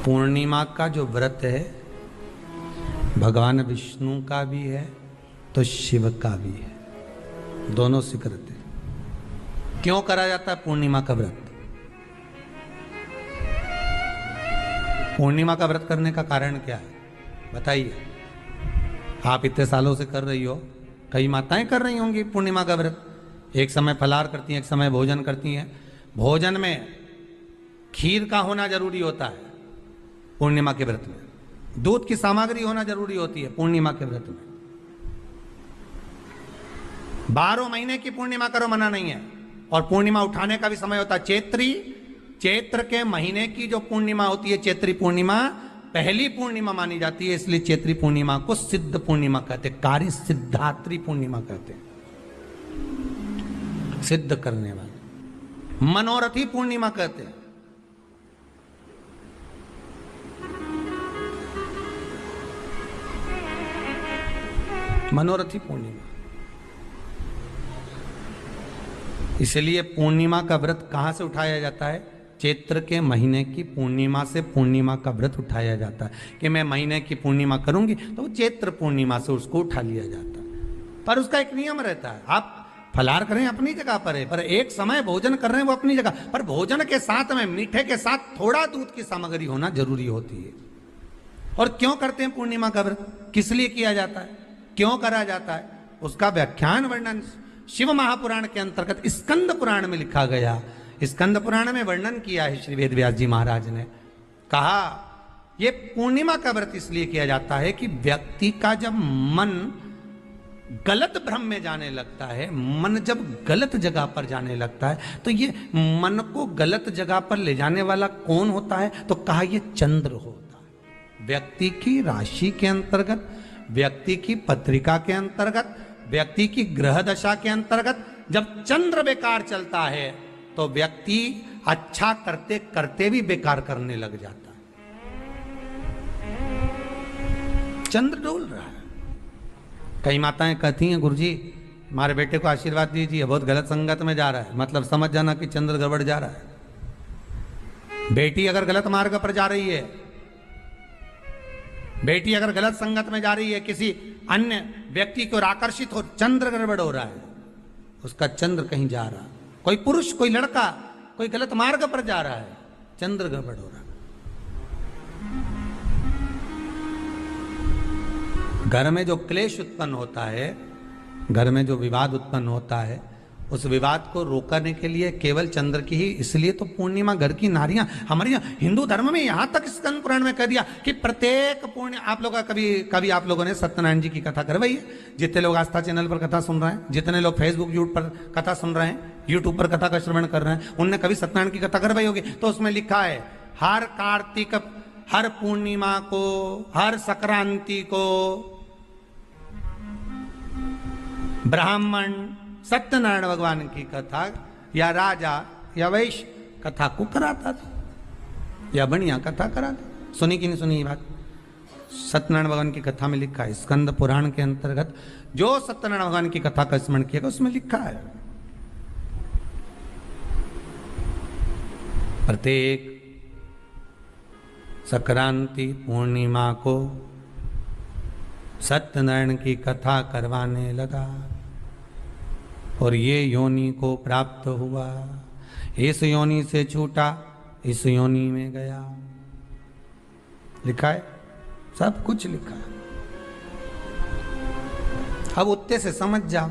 पूर्णिमा का जो व्रत है भगवान विष्णु का भी है तो शिव का भी है, दोनों से करते हैं। क्यों करा जाता है पूर्णिमा का व्रत? पूर्णिमा का व्रत करने का कारण क्या है बताइए? आप इतने सालों से कर रही हो, कई माताएं कर रही होंगी पूर्णिमा का व्रत। एक समय फलाहार करती हैं, एक समय भोजन करती हैं। भोजन में खीर का होना जरूरी होता है पूर्णिमा के व्रत में, दूध की सामग्री होना जरूरी होती है पूर्णिमा के व्रत में। 12 महीने की पूर्णिमा करो मना नहीं है। और पूर्णिमा उठाने का भी समय होता है चैत्री, चैत्र के महीने की जो पूर्णिमा होती है चैत्री पूर्णिमा पहली पूर्णिमा मानी जाती है, इसलिए चैत्री पूर्णिमा को सिद्ध पूर्णिमा कहते हैं, कार्य सिद्धात्री पूर्णिमा कहते हैं, सिद्ध करने वाले। मनोरथी पूर्णिमा कहते हैं। मनोरथी पूर्णिमा। इसलिए पूर्णिमा का व्रत कहां से उठाया जाता है? चैत्र के महीने की पूर्णिमा से पूर्णिमा का व्रत उठाया जाता है कि मैं महीने की पूर्णिमा करूंगी तो चैत्र पूर्णिमा से उसको उठा लिया जाता है। पर उसका एक नियम रहता है, आप फलाहार करें अपनी जगह पर है, पर एक समय भोजन कर रहे हैं वो अपनी जगह पर, भोजन के साथ में मीठे के साथ थोड़ा दूध की सामग्री होना जरूरी होती है। और क्यों करते हैं पूर्णिमा का व्रत, किस लिए किया जाता है, क्यों करा जाता है, उसका व्याख्यान वर्णन शिव महापुराण के अंतर्गत स्कंद पुराण में लिखा गया। स्कंद पुराण में वर्णन किया है श्री वेद व्यास जी महाराज ने। कहा ये पूर्णिमा का व्रत इसलिए किया जाता है कि व्यक्ति का जब मन गलत भ्रम में जाने लगता है, मन जब गलत जगह पर जाने लगता है, तो ये मन को गलत जगह पर ले जाने वाला कौन होता है? तो कहा ये चंद्र होता है। व्यक्ति की राशि के अंतर्गत, व्यक्ति की पत्रिका के अंतर्गत, व्यक्ति की ग्रह दशा के अंतर्गत जब चंद्र बेकार चलता है तो व्यक्ति अच्छा करते करते भी बेकार करने लग जाता है। चंद्र डोल रहा है। कई माताएं कहती हैं गुरुजी हमारे बेटे को आशीर्वाद दीजिए, बहुत गलत संगत में जा रहा है। मतलब समझ जाना कि चंद्र गड़बड़ जा रहा है। बेटी अगर गलत मार्ग पर जा रही है, बेटी अगर गलत संगत में जा रही है, किसी अन्य व्यक्ति को आकर्षित हो, चंद्र गड़बड़ हो रहा है, उसका चंद्र कहीं जा रहा है। कोई पुरुष, कोई लड़का, कोई गलत मार्ग पर जा रहा है, चंद्र गड़बड़ हो रहा है। घर में जो क्लेश उत्पन्न होता है, घर में जो विवाद उत्पन्न होता है, उस विवाद को रोकने के लिए केवल चंद्र की ही, इसलिए तो पूर्णिमा घर की नारियां हमारे यहाँ हिंदू धर्म में यहां तक स्कंद पुराण में कह दिया कि प्रत्येक पूर्णिमा, आप लोग कभी आप लोगों ने सत्यनारायण जी की कथा करवाई है? जितने लोग आस्था चैनल पर कथा सुन रहे हैं, जितने लोग फेसबुक यूट्यूब पर कथा सुन रहे हैं, यूट्यूब पर कथा का श्रवण कर रहे हैं, उनने कभी सत्यनारायण की कथा करवाई होगी। तो उसमें लिखा है हर कार्तिक, हर पूर्णिमा को, हर संक्रांति को ब्राह्मण सत्यनारायण भगवान की कथा या राजा या वैश्य कथा को कराता था या बढ़िया कथा कराता। सुनी कि नहीं सुनी ये बात? सत्यनारायण भगवान की कथा में लिखा है, स्कंद पुराण के अंतर्गत जो सत्यनारायण भगवान की कथा का स्मरण किया उसमें लिखा है प्रत्येक संक्रांति पूर्णिमा को सत्यनारायण की कथा करवाने लगा और ये योनि को प्राप्त हुआ, इस योनि से छूटा, इस योनि में गया। लिखा है, सब कुछ लिखा है। अब उत्ते से समझ जाओ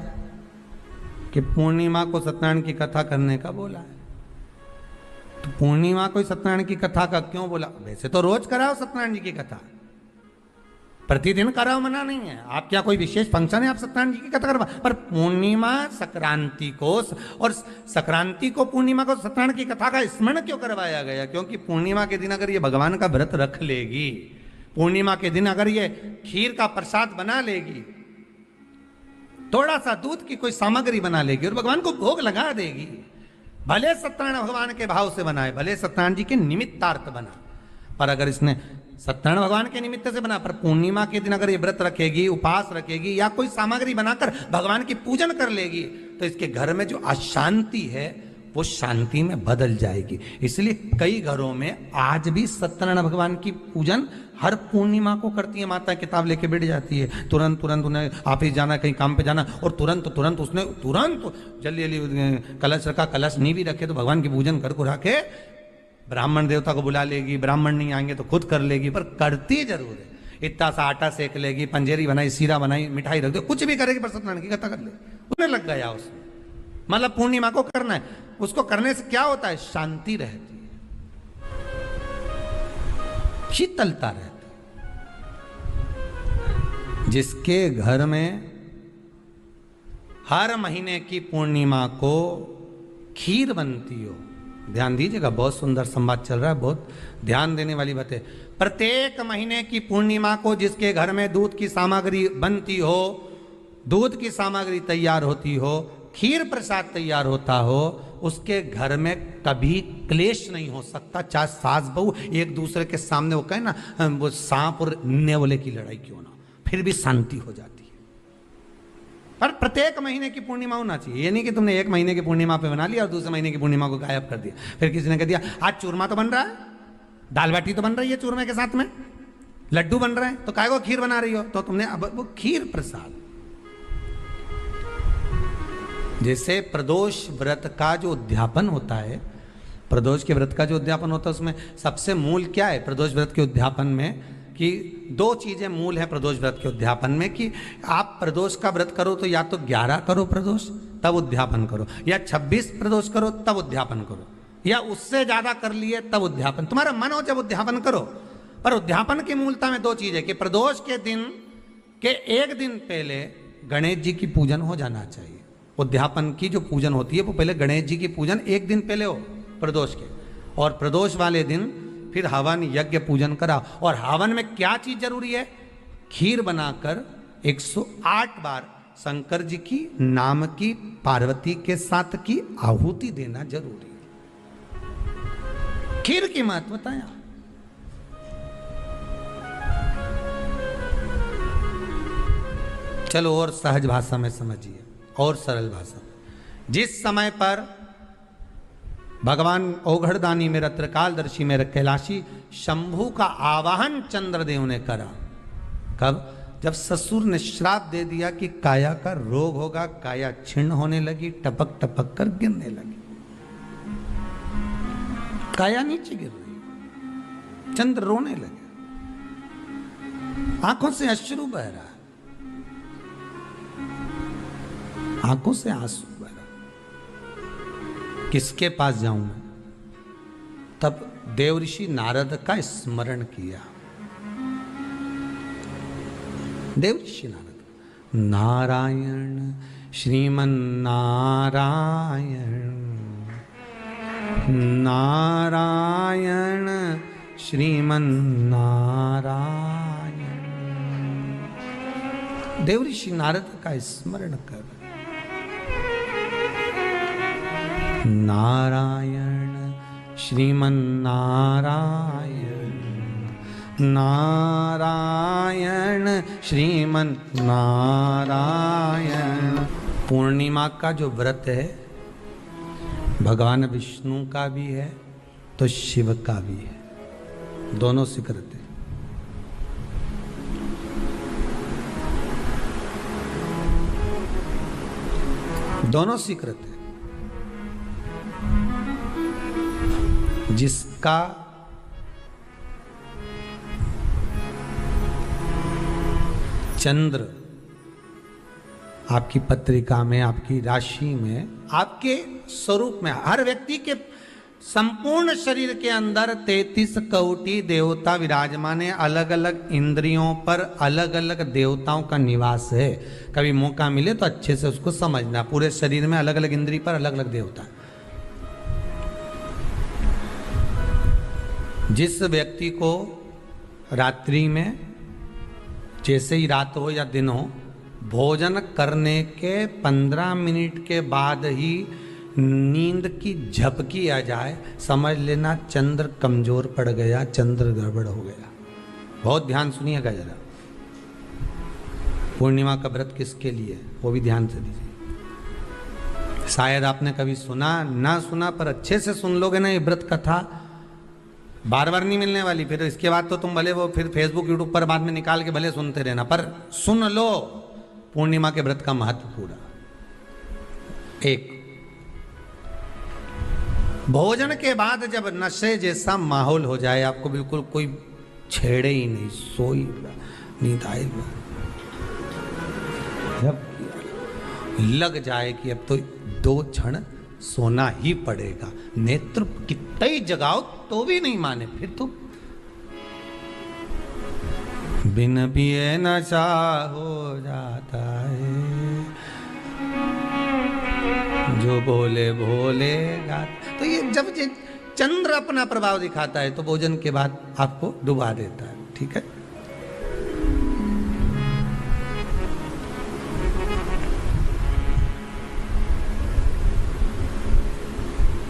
कि पूर्णिमा को सत्यनारायण की कथा करने का बोला है। तो पूर्णिमा को सत्यनारायण की कथा का क्यों बोला? वैसे तो रोज कराओ सत्यनारायण जी की कथा, प्रतिदिन कराओ, मना नहीं है। आप क्या कोई विशेष फंक्शन है आप सत्यनारायण जी की कथा करवा, पर पूर्णिमा संक्रांति को और संक्रांति को पूर्णिमा को सत्यनारायण की कथा का स्मरण क्यों करवाया गया? क्योंकि पूर्णिमा के दिन अगर ये भगवान का व्रत रख लेगी, पूर्णिमा के दिन अगर ये खीर का प्रसाद बना लेगी, थोड़ा सा दूध की कोई सामग्री बना लेगी और भगवान को भोग लगा देगी, भले सत्यनारायण भगवान के भाव से बनाए, भले सत्यनारायण जी के निमित्तार्थ बना, पर अगर इसने सत्यनारायण भगवान के निमित्त से बना, पर पूर्णिमा के दिन अगर ये व्रत रखेगी, उपास रखेगी या कोई सामग्री बनाकर भगवान की पूजन कर लेगी, तो इसके घर में जो अशांति है वो शांति में बदल जाएगी। इसलिए कई घरों में आज भी सत्यनारायण भगवान की पूजन हर पूर्णिमा को करती है। माता किताब लेके बैठ जाती है, तुरंत तुरंत उन्हें ऑफिस जाना, कहीं काम पे जाना, और तुरंत तुरंत उसने तुरंत जल्दी जल्दी कलश रखा, कलश नहीं भी रखे तो भगवान की पूजन कर कुरा के ब्राह्मण देवता को बुला लेगी। ब्राह्मण नहीं आएंगे तो खुद कर लेगी, पर करती जरूर है। इतना सा आटा सेक लेगी, पंजेरी बनाई, सीरा बनाई, मिठाई रख दो, कुछ भी करेगी पर सत्यनारायण की कथा कर ले, उन्हें लग गया उसमें। मतलब पूर्णिमा को करना है, उसको करने से क्या होता है? शांति रहती है, शीतलता रहती है। जिसके घर में हर महीने की पूर्णिमा को खीर बनती हो, ध्यान दीजिएगा, बहुत सुंदर संवाद चल रहा है, बहुत ध्यान देने वाली बात है। प्रत्येक महीने की पूर्णिमा को जिसके घर में दूध की सामग्री बनती हो, दूध की सामग्री तैयार होती हो, खीर प्रसाद तैयार होता हो, उसके घर में कभी क्लेश नहीं हो सकता। चाहे सास बहू एक दूसरे के सामने वो कहे ना, वो सांप और नेवले की लड़ाई क्यों ना, फिर भी शांति हो जाती है। पर प्रत्येक महीने की पूर्णिमा होना चाहिए। ये नहीं कि तुमने एक महीने की पूर्णिमा पे बना लिया और दूसरे महीने की पूर्णिमा को गायब कर दिया। फिर किसी ने कह दिया आज चूरमा तो बन रहा है, दाल बाटी तो बन रही है चूरमे के साथ में, लड्डू बन रहे हैं, तो काहे को खीर बना रही हो? तो तुमने अब वो खीर प्रसाद। जैसे प्रदोष व्रत का जो उद्यापन होता है, प्रदोष के व्रत का जो उद्यापन होता है, उसमें सबसे मूल क्या है प्रदोष व्रत के उद्यापन में? कि दो चीजें मूल है प्रदोष व्रत के उद्यापन में, कि आप प्रदोष का व्रत करो तो या तो 11 करो प्रदोष तब उद्यापन करो, या 26 प्रदोष करो तब उद्यापन करो, या उससे ज्यादा कर लिए तब उद्यापन। तुम्हारा मन हो जब उद्यापन करो। पर उद्यापन की मूलता में दो चीजें, कि प्रदोष के दिन के एक दिन पहले गणेश जी की पूजन हो जाना चाहिए। उद्यापन की जो पूजन होती है वो पहले गणेश जी की पूजन एक दिन पहले हो प्रदोष के, और प्रदोष वाले दिन फिर हवन यज्ञ पूजन करा। और हवन में क्या चीज जरूरी है? खीर बनाकर 108 बार शंकर जी की नाम की पार्वती के साथ की आहुति देना जरूरी है। खीर की महत्वता है। चलो और सहज भाषा में समझिए, और सरल भाषा। जिस समय पर भगवान औघड़दानी मेरा त्रिकालदर्शी मेरा कैलाशी शंभू का आवाहन चंद्रदेव ने करा, कब? जब ससुर ने श्राप दे दिया कि काया का रोग होगा, काया छिन्न होने लगी, टपक टपक कर गिरने लगी, काया नीचे गिर रही, चंद्र रोने लगे, आंखों से अश्रु बह रहा है, आंखों से आंसू बह रहा। किसके पास जाऊं मैं? तब देवऋषि नारद का स्मरण किया। देवऋषि नारद, नारायण श्रीमन नारायण, नारायण श्रीमन नारायण। देवऋषि नारद का स्मरण कर, नारायण श्रीमन नारायण, नारायण श्रीमन नारायण। पूर्णिमा का जो व्रत है भगवान विष्णु का भी है तो शिव का भी है, दोनों से करते हैं। दोनों स्वीकृत है। जिसका चंद्र आपकी पत्रिका में, आपकी राशि में, आपके स्वरूप में, हर व्यक्ति के संपूर्ण शरीर के अंदर 33 कोटि देवता विराजमान है। अलग अलग इंद्रियों पर अलग अलग देवताओं का निवास है। कभी मौका मिले तो अच्छे से उसको समझना। पूरे शरीर में अलग अलग इंद्रिय पर अलग अलग देवता। जिस व्यक्ति को रात्रि में, जैसे ही रात हो या दिन हो, भोजन करने के 15 मिनट के बाद ही नींद की झपकी आ जाए, समझ लेना चंद्र कमजोर पड़ गया, चंद्र गड़बड़ हो गया। बहुत ध्यान सुनिएगा जरा। पूर्णिमा का व्रत किसके लिए, वो भी ध्यान से दीजिए। शायद आपने कभी सुना ना सुना, पर अच्छे से सुन लोगे ना ये व्रत कथा, बार बार नहीं मिलने वाली। फिर इसके बाद तो तुम भले वो फिर फेसबुक यूट्यूब पर बाद में निकाल के भले सुनते रहना, पर सुन लो पूर्णिमा के व्रत का महत्व पूरा। एक, भोजन के बाद जब नशे जैसा माहौल हो जाए, आपको बिल्कुल कोई छेड़े ही नहीं, सोई नींद आए, जब लग जाए कि अब तो 2 क्षण सोना ही पड़ेगा, नेत्र कितना ही जगाओ तो भी नहीं माने, फिर तो बिन पिए नशा हो जाता है, जो बोले भोले गाता। तो ये जब ये चंद्र अपना प्रभाव दिखाता है तो भोजन के बाद आपको डुबा देता है, ठीक है।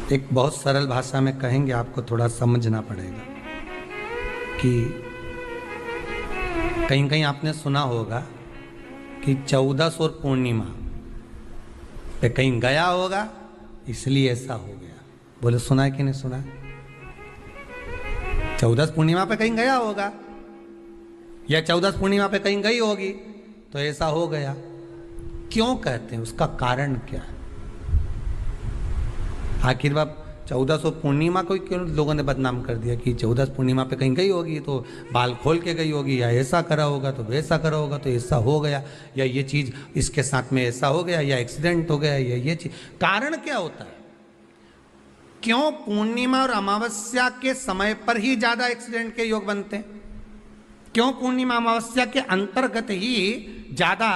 एक बहुत सरल भाषा में कहेंगे, आपको थोड़ा समझना पड़ेगा कि कहीं कहीं आपने सुना होगा कि 14 और पूर्णिमा पे कहीं गया होगा इसलिए ऐसा हो गया। बोले सुना है कि नहीं सुना? 14 पूर्णिमा पे कहीं गया होगा या 14 पूर्णिमा पे कहीं गई होगी तो ऐसा हो गया। क्यों कहते हैं, उसका कारण क्या है? आखिर बात 1400 पूर्णिमा को क्यों लोगों ने बदनाम कर दिया कि 14 पूर्णिमा पे कहीं गई होगी तो बाल खोल के गई होगी, या ऐसा करा होगा तो वैसा करा होगा तो ऐसा हो गया, या ये चीज़ इसके साथ में ऐसा हो गया, या एक्सीडेंट हो गया, या ये चीज़। कारण क्या होता है? क्यों पूर्णिमा और अमावस्या के समय पर ही ज़्यादा एक्सीडेंट के योग बनते हैं? क्यों पूर्णिमा अमावस्या के अंतर्गत ही ज़्यादा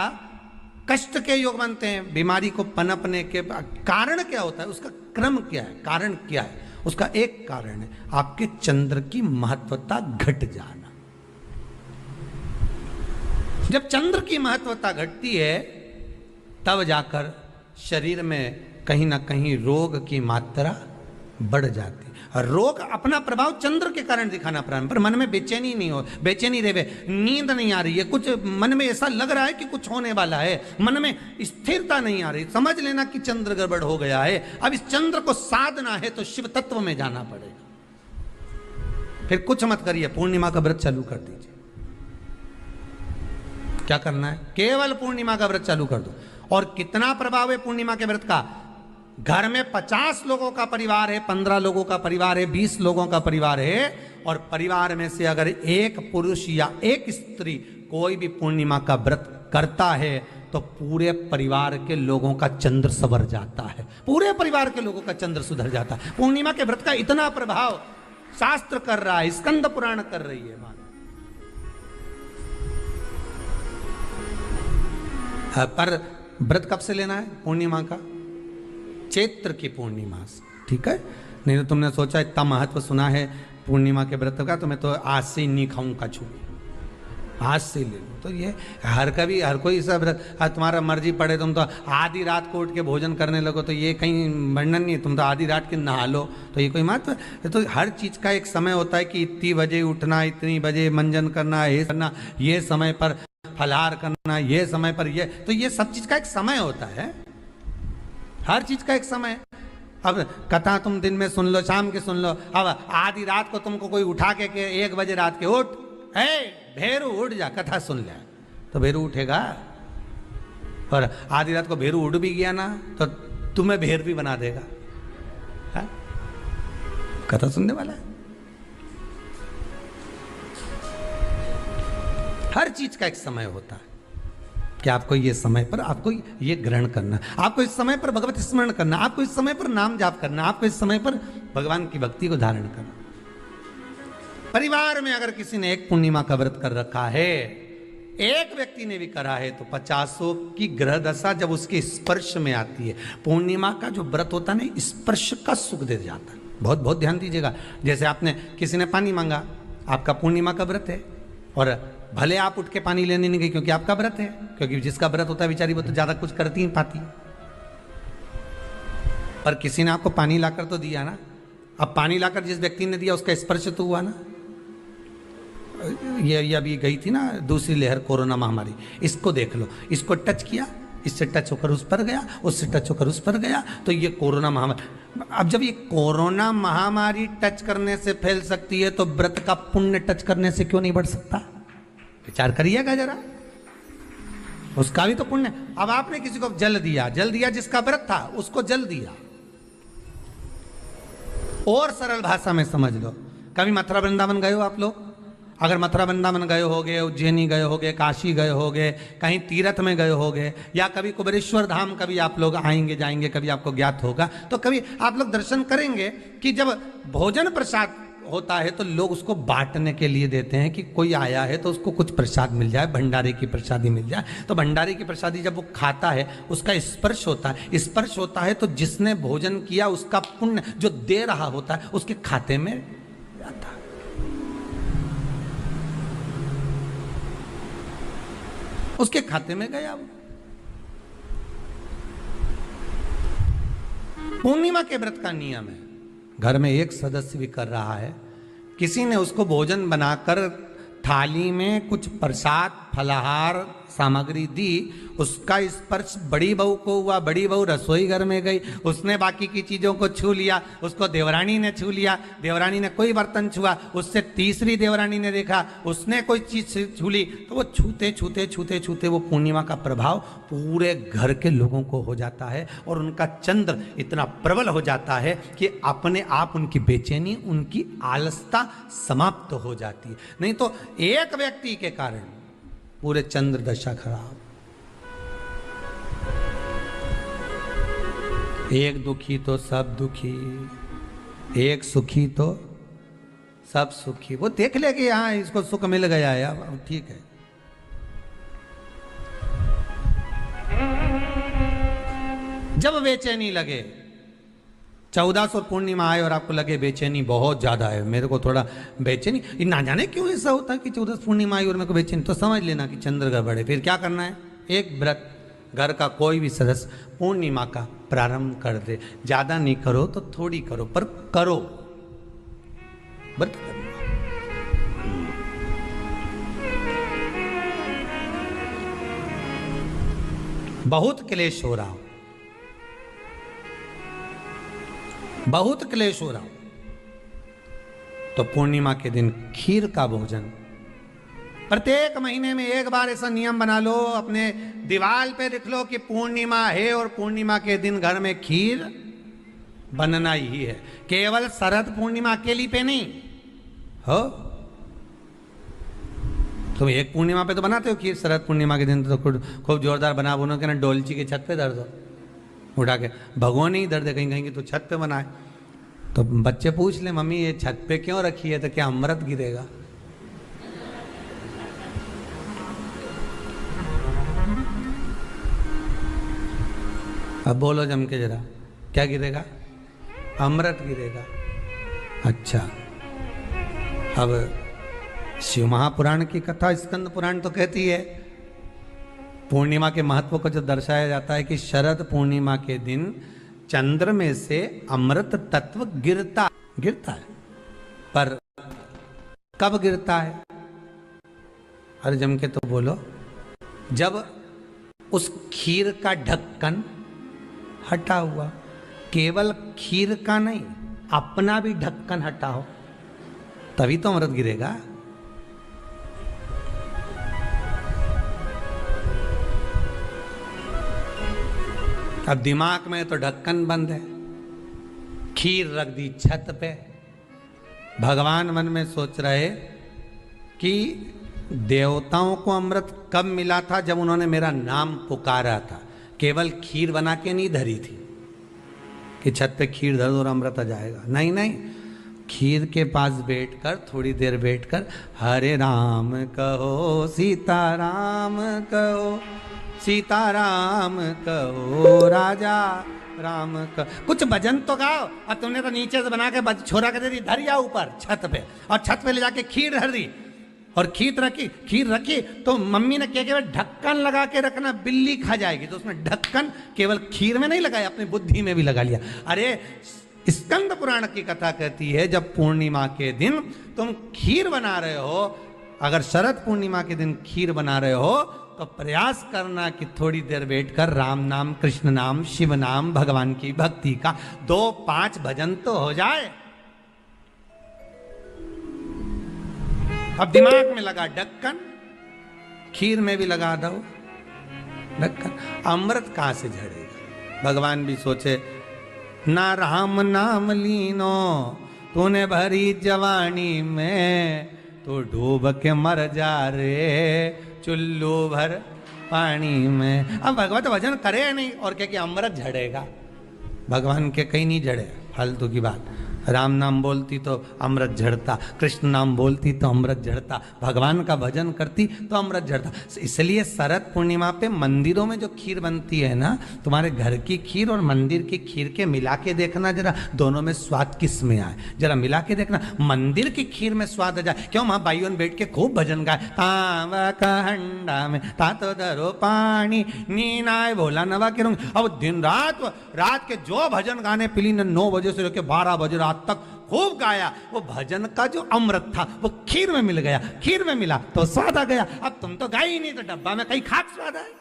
कष्ट के योग बनते हैं, बीमारी को पनपने के? कारण क्या होता है? उसका क्रम क्या है? कारण क्या है? उसका एक कारण है आपके चंद्र की महत्वता घट जाना। जब चंद्र की महत्वता घटती है तब जाकर शरीर में कहीं ना कहीं रोग की मात्रा बढ़ जाती है। रोग अपना प्रभाव चंद्र के कारण दिखाना प्रारंभ, पर मन में बेचैनी नहीं हो, बेचैनी रहे, नींद नहीं आ रही है, कुछ मन में ऐसा लग रहा है कि कुछ होने वाला है, मन में स्थिरता नहीं आ रही, समझ लेना कि चंद्र गड़बड़ हो गया है। अब इस चंद्र को साधना है तो शिव तत्व में जाना पड़ेगा। फिर कुछ मत करिए, पूर्णिमा का व्रत चालू कर दीजिए। क्या करना है? केवल पूर्णिमा का व्रत चालू कर दो। और कितना प्रभाव है पूर्णिमा के व्रत का? घर में 50 लोगों का परिवार है, 15 लोगों का परिवार है, 20 लोगों का परिवार है, और परिवार में से अगर एक पुरुष या एक स्त्री कोई भी पूर्णिमा का व्रत करता है तो पूरे परिवार के लोगों का चंद्र संवर जाता है, पूरे परिवार के लोगों का चंद्र सुधर जाता है। पूर्णिमा के व्रत का इतना प्रभाव शास्त्र कर रहा है, स्कंद पुराण कर रही है बात। पर व्रत कब से लेना है? पूर्णिमा का, चैत्र की पूर्णिमा से, ठीक है। नहीं तो तुमने सोचा इतना महत्व सुना है पूर्णिमा के व्रत का तो मैं तो आज से ही नहीं खाऊं कछू, आज से ले लो। तो ये हर कोई सब तुम्हारा मर्जी पड़े, तुम तो आधी रात को उठ के भोजन करने लगो तो ये कहीं वर्णन नहीं। तुम तो आधी रात के नहा लो तो ये कोई महत्व? तो हर चीज़ का एक समय होता है कि इतनी बजे उठना, इतनी बजे मंजन करना, ये करना, ये समय पर फलाहार करना, ये समय पर ये, तो ये सब चीज़ का एक समय होता है, हर चीज का एक समय। अब कथा तुम दिन में सुन लो, शाम के सुन लो, अब आधी रात को तुमको कोई उठा के 1 बजे रात के उठ, भेरू उठ जा, कथा सुन ले, तो भेरू उठेगा? और आधी रात को भेरू उठ भी गया ना तो तुम्हें भेर भी बना देगा, है? कथा सुनने वाला है। हर चीज का एक समय होता है कि आपको ये समय पर आपको ये ग्रहण करना, आपको इस समय पर भगवत स्मरण करना, आपको इस समय पर नाम जाप करना, आपको इस समय पर भगवान की भक्ति को धारण करना। परिवार में अगर किसी ने एक पूर्णिमा का व्रत कर रखा है, एक व्यक्ति ने भी करा है, तो 50 की ग्रह दशा जब उसके स्पर्श में आती है, पूर्णिमा का जो व्रत होता है ना, स्पर्श का सुख दे जाता है। बहुत बहुत ध्यान दीजिएगा। जैसे आपने किसी ने पानी मांगा, आपका पूर्णिमा का व्रत है, और भले आप उठ के पानी लेने नहीं गए क्योंकि आपका व्रत है, क्योंकि जिसका व्रत होता है बेचारी वो तो ज्यादा कुछ करती नहीं पाती, पर किसी ने आपको पानी लाकर तो दिया ना। अब पानी लाकर जिस व्यक्ति ने दिया उसका स्पर्श तो हुआ ना। ये अभी गई थी ना दूसरी लहर कोरोना महामारी, इसको देख लो, इसको टच किया इससे टच होकर उस पर गया, उससे टच होकर उस पर गया। तो ये कोरोना महामारी, अब जब ये कोरोना महामारी टच करने से फैल सकती है तो व्रत का पुण्य टच करने से क्यों नहीं बढ़ सकता? विचार करिएगा जरा, उसका भी तो पुण्य। अब आपने किसी को जल दिया जिसका व्रत था उसको जल दिया। और सरल भाषा में समझ लो, कभी मथुरा वृंदावन गए हो आप लोग? अगर मथुरा वृंदावन गए होगे, उज्जैनी गए होगे, काशी गए होगे, कहीं तीर्थ में गए होगे, या कभी कुबेरेश्वर धाम कभी आप लोग आएंगे जाएंगे, कभी आपको ज्ञात होगा, तो कभी आप लोग दर्शन करेंगे कि जब भोजन प्रसाद होता है तो लोग उसको बांटने के लिए देते हैं कि कोई आया है तो उसको कुछ प्रसाद मिल जाए, भंडारे की प्रसादी मिल जाए। तो भंडारे की प्रसादी जब वो खाता है उसका स्पर्श होता है तो जिसने भोजन किया उसका पुण्य जो दे रहा होता है उसके खाते में जाता है। उसके खाते में गया वो। पूर्णिमा के व्रत का नियम है, घर में एक सदस्य भी कर रहा है, किसी ने उसको भोजन बनाकर थाली में कुछ प्रसाद फलाहार सामग्री दी, उसका स्पर्श बड़ी बहू को हुआ, बड़ी बहू रसोई घर में गई, उसने बाकी की चीज़ों को छू लिया, उसको देवरानी ने छू लिया, देवरानी ने कोई बर्तन छुआ, उससे तीसरी देवरानी ने देखा, उसने कोई चीज़ छू ली, तो वो छूते छूते छूते छूते वो पूर्णिमा का प्रभाव पूरे घर के लोगों को हो जाता है और उनका चंद्र इतना प्रबल हो जाता है कि अपने आप उनकी बेचैनी, उनकी आलसता समाप्त हो जाती है। नहीं तो एक व्यक्ति के कारण पूरे चंद्र दशा खराब। एक दुखी तो सब दुखी, एक सुखी तो सब सुखी। वो देख ले कि हाँ इसको सुख मिल गया है, अब ठीक है। जब बेचैनी लगे, 14 और पूर्णिमा आए और आपको लगे बेचैनी बहुत ज़्यादा है, मेरे को थोड़ा बेचैनी, ना जाने क्यों ऐसा होता है कि 14 पूर्णिमा आई और मेरे को बेचैनी, तो समझ लेना कि चंद्र गड़बड़ है। फिर क्या करना है? एक व्रत घर का कोई भी सदस्य पूर्णिमा का प्रारंभ कर दे। ज़्यादा नहीं करो तो थोड़ी करो, पर करो, व्रत करना। बहुत क्लेश हो रहा, बहुत क्लेश हो रहा, तो पूर्णिमा के दिन खीर का भोजन प्रत्येक महीने में एक बार ऐसा नियम बना लो, अपने दीवार पे लिख लो कि पूर्णिमा है और पूर्णिमा के दिन घर में खीर बनना ही है। केवल शरद पूर्णिमा अकेली पे नहीं हो, तुम एक पूर्णिमा पे तो बनाते हो खीर, शरद पूर्णिमा के दिन तो खूब जोरदार बना बोलो कि ना डोलची के छत पे धर दो, उठा के भगवान ही दर्द है, कहीं कहीं की तो छत पे बनाए। तो बच्चे पूछ ले मम्मी ये छत पे क्यों रखी है, तो क्या अमृत गिरेगा? अब बोलो जम के जरा, क्या गिरेगा? अमृत गिरेगा। अच्छा, अब शिव महापुराण की कथा स्कंद पुराण तो कहती है पूर्णिमा के महत्व को जो दर्शाया जाता है कि शरद पूर्णिमा के दिन चंद्र में से अमृत तत्व गिरता है। पर कब गिरता है? अरे जम के तो बोलो, जब उस खीर का ढक्कन हटा हुआ, केवल खीर का नहीं अपना भी ढक्कन हटा हो, तभी तो अमृत गिरेगा। अब दिमाग में तो ढक्कन बंद है, खीर रख दी छत पे, भगवान मन में सोच रहे कि देवताओं को अमृत कब मिला था? जब उन्होंने मेरा नाम पुकारा था। केवल खीर बना के नहीं धरी थी कि छत पे खीर धर दो और अमृत आ जाएगा, नहीं नहीं, खीर के पास बैठकर थोड़ी देर बैठकर हरे राम कहो सीताराम कहो, सीताराम कहो राजा राम का कुछ भजन तो गाओ। और तुमने तो नीचे से बना के छोरा कर दे दी, धर जा ऊपर छत पे, और छत पे ले जाके खीर धर दी और खीर रखी तो मम्मी ने क्या केवल ढक्कन लगा के रखना, बिल्ली खा जाएगी, तो उसमें ढक्कन केवल खीर में नहीं लगाया, अपनी बुद्धि में भी लगा लिया। अरे स्कंद पुराण की कथा कहती है जब पूर्णिमा के दिन तुम खीर बना रहे हो, अगर शरद पूर्णिमा के दिन खीर बना रहे हो तो प्रयास करना कि थोड़ी देर बैठकर राम नाम, कृष्ण नाम, शिव नाम, भगवान की भक्ति का 2-5 भजन तो हो जाए। अब दिमाग में लगा ढक्कन, खीर में भी लगा दो ढक्कन, अमृत कहां से झड़ेगा? भगवान भी सोचे, ना राम नाम लीनो तूने भरी जवानी में, तो डूब के मर जा रे चुल्लू भर पानी में। अब भगवत भजन करे नहीं और क्या कि अमृत झड़ेगा? भगवान के कहीं नहीं झड़े, फालतू की बात। राम नाम बोलती तो अमृत झड़ता, कृष्ण नाम बोलती तो अमृत झड़ता, भगवान का भजन करती तो अमृत झड़ता। इसलिए शरद पूर्णिमा पे मंदिरों में जो खीर बनती है ना, तुम्हारे घर की खीर और मंदिर की खीर के मिला के देखना जरा, दोनों में स्वाद किस में आए, जरा मिला के देखना। मंदिर की खीर में स्वाद आ जाए, क्यों? वहां भाइयों बैठ के खूब भजन गाए, तावा का हंडा में तातो धरो पानी नीनाए भोला नवा के रूंग। अब दिन रात के जो भजन गाने पिली ने 9 बजे से लेकर 12 बजे रात तक खूब गाया, वो भजन का जो अमृत था वो खीर में मिल गया, खीर में मिला तो स्वाद आ गया। अब तुम तो गाई ही नहीं, तो डब्बा में कहीं खाक स्वाद आए।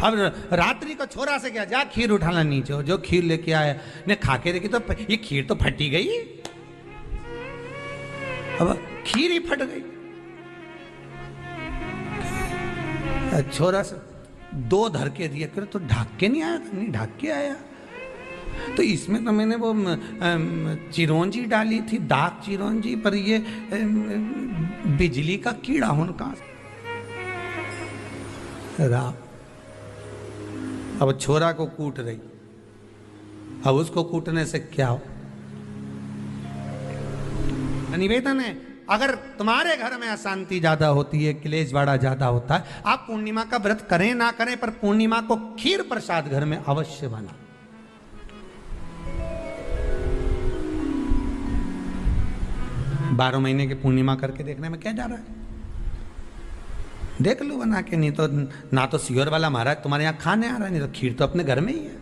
अब रात्रि को छोरा से क्या, जा खीर उठाना नीचे, जो खीर लेके आया ने खा के देखी तो ये खीर तो फटी गई। अब खीर ही फट गई। छोरा से 2 धर के दिया, कर तो ढाक के नहीं आया? नहीं ढाक के आया। तो इसमें तो मैंने वो चिरौंजी डाली थी, दाग चिरौंजी, पर ये बिजली का कीड़ा होने का। अब छोरा को कूट रही, अब उसको कूटने से क्या हो? निवेदन है, अगर तुम्हारे घर में अशांति ज्यादा होती है, क्लेश बड़ा ज्यादा होता है, आप पूर्णिमा का व्रत करें ना करें, पर पूर्णिमा को खीर प्रसाद घर में अवश्य बना। बारह महीने की पूर्णिमा करके देखने में क्या जा रहा है? देख लो बना के, नहीं तो ना तो सियोर वाला महाराज तुम्हारे यहाँ खाने आ रहा है, नहीं तो खीर तो अपने घर में ही है।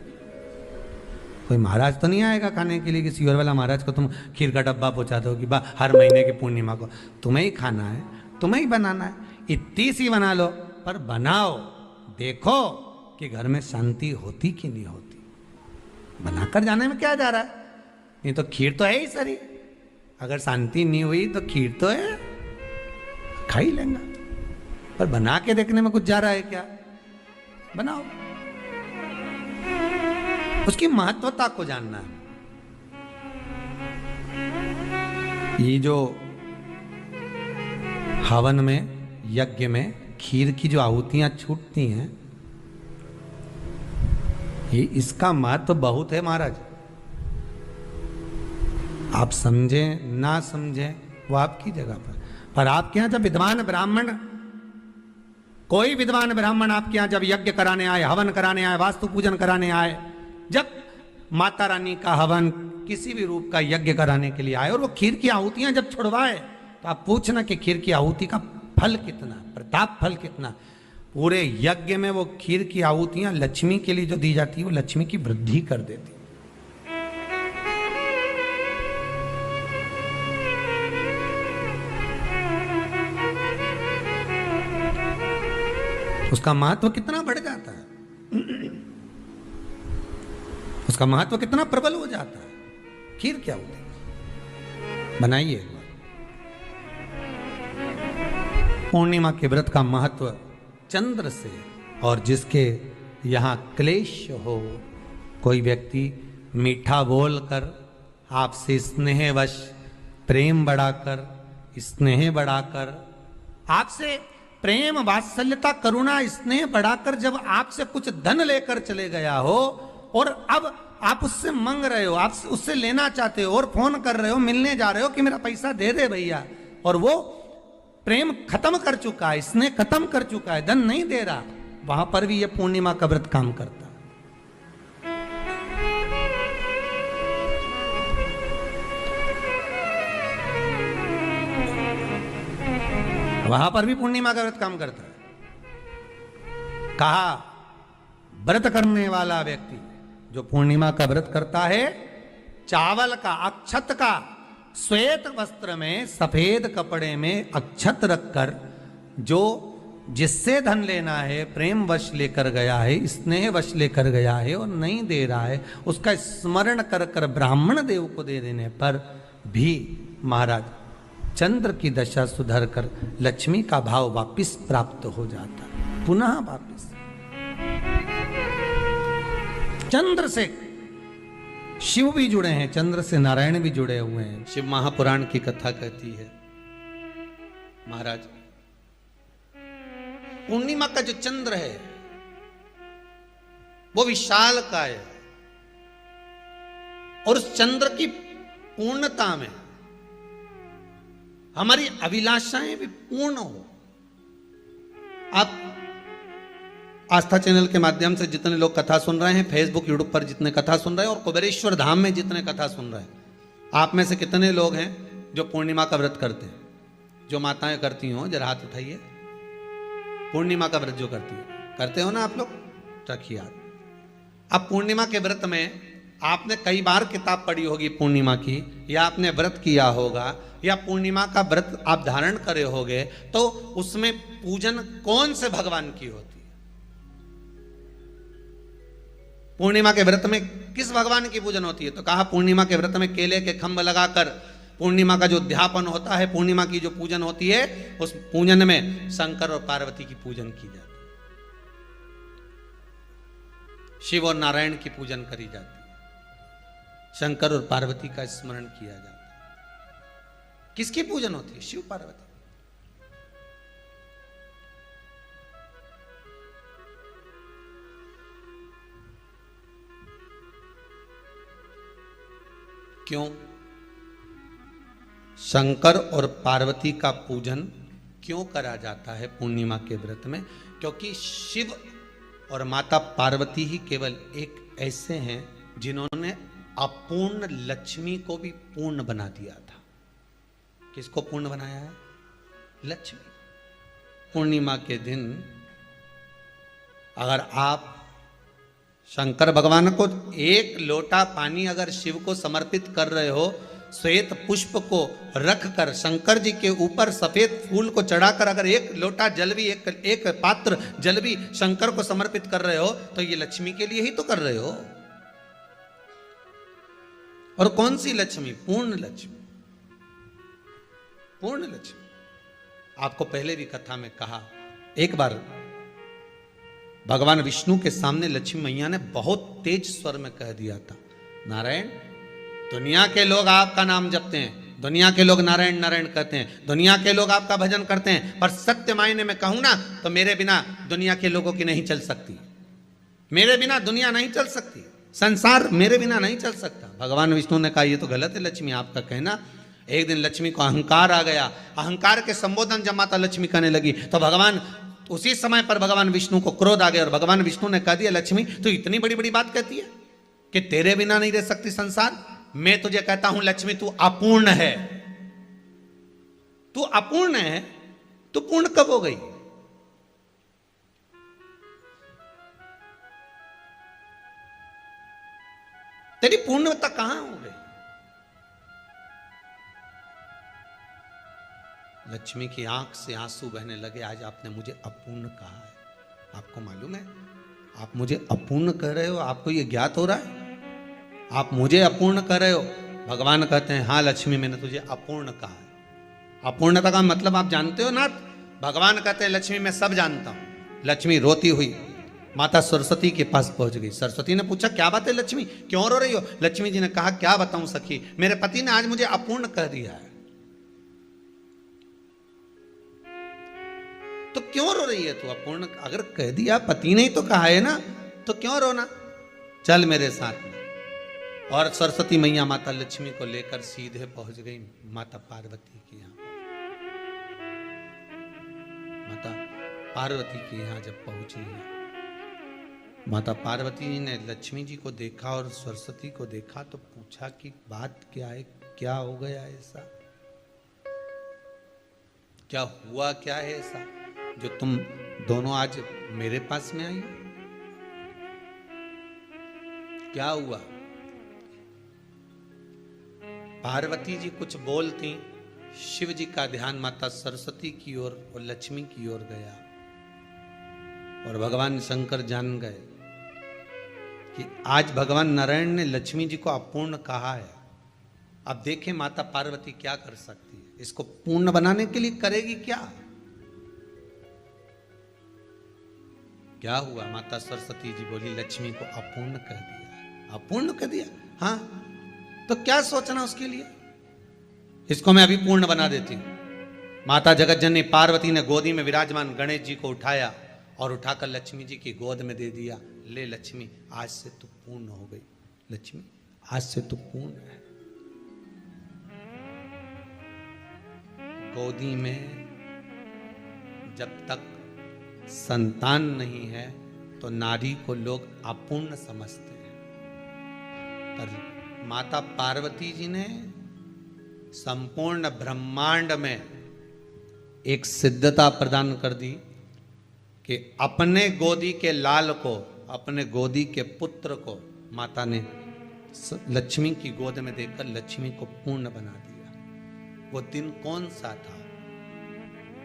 कोई महाराज तो नहीं आएगा खाने के लिए कि सियोर वाला महाराज को तुम खीर का डब्बा पहुंचा दो कि हर महीने की पूर्णिमा को तुम्हें ही खाना है, तुम्हें ही बनाना है। इतनी सी बना लो, पर बनाओ, देखो कि घर में शांति होती कि नहीं होती। बनाकर जाने में क्या जा रहा है? नहीं तो खीर तो है ही सरी, अगर शांति नहीं हुई तो खीर तो है, खा ही लेंगे। पर बना के देखने में कुछ जा रहा है क्या? बनाओ, उसकी महत्वता को जानना है। ये जो हवन में, यज्ञ में खीर की जो आहुतियां छूटती हैं, ये इसका महत्व बहुत है महाराज। आप समझें ना समझें वो आपकी जगह पर आपके यहां जब विद्वान ब्राह्मण, कोई विद्वान ब्राह्मण आपके यहां जब यज्ञ कराने आए, हवन कराने आए, वास्तु पूजन कराने आए, जब माता रानी का हवन, किसी भी रूप का यज्ञ कराने के लिए आए और वो खीर की आहुतियां जब छुड़वाए, तो आप पूछना कि खीर की आहुति का फल कितना, प्रताप फल कितना। पूरे यज्ञ में वो खीर की आहुतियां लक्ष्मी के लिए जो दी जाती है, वो लक्ष्मी की वृद्धि कर देती। उसका महत्व कितना बढ़ जाता है, उसका महत्व कितना प्रबल हो जाता है। खीर क्या होती है, बनाइए एक बार। पूर्णिमा के व्रत का महत्व चंद्र से, और जिसके यहां क्लेश हो, कोई व्यक्ति मीठा बोलकर आपसे स्नेहवश, प्रेम बढ़ाकर, स्नेह बढ़ाकर, आपसे प्रेम, वात्सल्यता, करुणा, स्नेह बढ़ाकर जब आपसे कुछ धन लेकर चले गया हो, और अब आप उससे मांग रहे हो, आप उससे लेना चाहते हो, और फोन कर रहे हो, मिलने जा रहे हो कि मेरा पैसा दे दे भैया, और वो प्रेम खत्म कर चुका है, स्नेह खत्म कर चुका है, धन नहीं दे रहा, वहां पर भी ये पूर्णिमा का व्रत काम करता है। वहां पर भी पूर्णिमा का व्रत काम करता है। कहा व्रत करने वाला व्यक्ति जो पूर्णिमा का व्रत करता है, चावल का, अक्षत का, श्वेत वस्त्र में, सफेद कपड़े में अक्षत रखकर जो जिससे धन लेना है प्रेम वश लेकर गया है, स्नेह वश लेकर गया है और नहीं दे रहा है, उसका स्मरण कर कर ब्राह्मण देव को दे देने पर भी महाराज चंद्र की दशा सुधर कर लक्ष्मी का भाव वापिस प्राप्त हो जाता है, पुनः वापिस। चंद्र से शिव भी जुड़े हैं, चंद्र से नारायण भी जुड़े हुए हैं। शिव महापुराण की कथा कहती है महाराज, पूर्णिमा का जो चंद्र है वो विशाल काय है और उस चंद्र की पूर्णता में हमारी अभिलाषाएं भी पूर्ण हो। आप आस्था चैनल के माध्यम से जितने लोग कथा सुन रहे हैं, फेसबुक यूट्यूब पर जितने कथा सुन रहे हैं और कुबेरेश्वर धाम में जितने कथा सुन रहे हैं, आप में से कितने लोग हैं जो पूर्णिमा का व्रत करते हैं? जो माताएं करती हो जरा हाथ उठाइए। पूर्णिमा का व्रत जो करते हो ना आप लोग, रखिए याद। अब पूर्णिमा के व्रत में आपने कई बार किताब पढ़ी होगी पूर्णिमा की, या आपने व्रत किया होगा, या पूर्णिमा का व्रत आप धारण करे होगे, तो उसमें पूजन कौन से भगवान की होती है? पूर्णिमा के व्रत में किस भगवान की पूजन होती है? तो कहा पूर्णिमा के व्रत में केले के खंभ लगाकर पूर्णिमा का जो अध्यापन होता है, पूर्णिमा की जो पूजन होती है, उस पूजन में शंकर और पार्वती की पूजन की जाती है, शिव और नारायण की पूजन करी जाती है, शंकर और पार्वती का स्मरण किया जाता है। किसकी पूजन होती है? शिव पार्वती। क्यों शंकर और पार्वती का पूजन क्यों करा जाता है पूर्णिमा के व्रत में? क्योंकि शिव और माता पार्वती ही केवल एक ऐसे हैं जिन्होंने अपूर्ण लक्ष्मी को भी पूर्ण बना दिया था। किसको पूर्ण बनाया है? लक्ष्मी। पूर्णिमा के दिन अगर आप शंकर भगवान को एक लोटा पानी अगर शिव को समर्पित कर रहे हो, श्वेत पुष्प को रखकर शंकर जी के ऊपर सफेद फूल को चढ़ाकर अगर एक लोटा जल भी, एक पात्र जल भी शंकर को समर्पित कर रहे हो, तो ये लक्ष्मी के लिए ही तो कर रहे हो। और कौन सी लक्ष्मी? पूर्ण लक्ष्मी। पूर्ण लक्ष्मी। आपको पहले भी कथा में कहा, एक बार भगवान विष्णु के सामने लक्ष्मी मैया ने बहुत तेज स्वर में कह दिया था, नारायण, दुनिया के लोग आपका नाम जपते हैं, दुनिया के लोग नारायण नारायण कहते हैं, दुनिया के लोग आपका भजन करते हैं, पर सत्य मायने में कहूं ना तो मेरे बिना दुनिया के लोगों की नहीं चल सकती, मेरे बिना दुनिया नहीं चल सकती, संसार मेरे बिना नहीं चल सकता। भगवान विष्णु ने कहा ये तो गलत है लक्ष्मी आपका कहना। एक दिन लक्ष्मी को अहंकार आ गया, अहंकार के संबोधन जब माता लक्ष्मी करने लगी तो भगवान उसी समय पर भगवान विष्णु को क्रोध आ गया और भगवान विष्णु ने कह दिया, लक्ष्मी तू इतनी बड़ी बड़ी बात कहती है कि तेरे बिना नहीं रह सकती संसार। मैं तुझे कहता हूं लक्ष्मी तू अपूर्ण है, तू अपूर्ण है, तू पूर्ण कब हो गई? तेरी पूर्णता कहां हो गई? लक्ष्मी की आंख से आंसू बहने लगे, आज आपने मुझे अपूर्ण कहा है। आपको मालूम है आप मुझे अपूर्ण कह रहे हो? आपको यह ज्ञात हो रहा है आप मुझे अपूर्ण कर रहे हो? भगवान कहते हैं हाँ लक्ष्मी मैंने तुझे अपूर्ण कहा है। अपूर्णता का मतलब आप जानते हो ना? भगवान कहते हैं लक्ष्मी मैं सब जानता हूं। लक्ष्मी रोती हुई माता सरस्वती के पास पहुंच गई। सरस्वती ने पूछा क्या बात है लक्ष्मी, क्यों रो रही हो? लक्ष्मी जी ने कहा क्या बताऊं सखी, मेरे पति ने आज मुझे अपूर्ण कह दिया है। तो क्यों रो रही है तू? अपूर्ण अगर कह दिया, पति ने ही तो कहा है ना, तो क्यों रोना? चल मेरे साथ में। और सरस्वती मैया माता लक्ष्मी को लेकर सीधे पहुंच गई माता पार्वती के यहां। माता पार्वती के यहां जब पहुंची है, माता पार्वती ने लक्ष्मी जी को देखा और सरस्वती को देखा तो पूछा कि बात क्या है, क्या हो गया ऐसा, क्या हुआ, क्या है ऐसा जो तुम दोनों आज मेरे पास में आई? क्या हुआ? पार्वती जी कुछ बोलती, शिव जी का ध्यान माता सरस्वती की ओर और लक्ष्मी की ओर गया, और भगवान शंकर जान गए कि आज भगवान नारायण ने लक्ष्मी जी को अपूर्ण कहा है। अब देखें माता पार्वती क्या कर सकती है, इसको पूर्ण बनाने के लिए करेगी क्या। क्या हुआ, माता सरस्वती जी बोली लक्ष्मी को अपूर्ण कर दिया। अपूर्ण कर दिया, हाँ, तो क्या सोचना उसके लिए, इसको मैं अभी पूर्ण बना देती हूं। माता जगत जननी पार्वती ने गोदी में विराजमान गणेश जी को उठाया और उठाकर लक्ष्मी जी की गोद में दे दिया। ले लक्ष्मी, आज से तू पूर्ण हो गई। लक्ष्मी, आज से तू पूर्ण है। गोदी में जब तक संतान नहीं है तो नारी को लोग अपूर्ण समझते हैं, पर माता पार्वती जी ने संपूर्ण ब्रह्मांड में एक सिद्धता प्रदान कर दी कि अपने गोदी के लाल को, अपने गोदी के पुत्र को माता ने लक्ष्मी की गोद में देकर लक्ष्मी को पूर्ण बना दिया। वो दिन कौन सा था?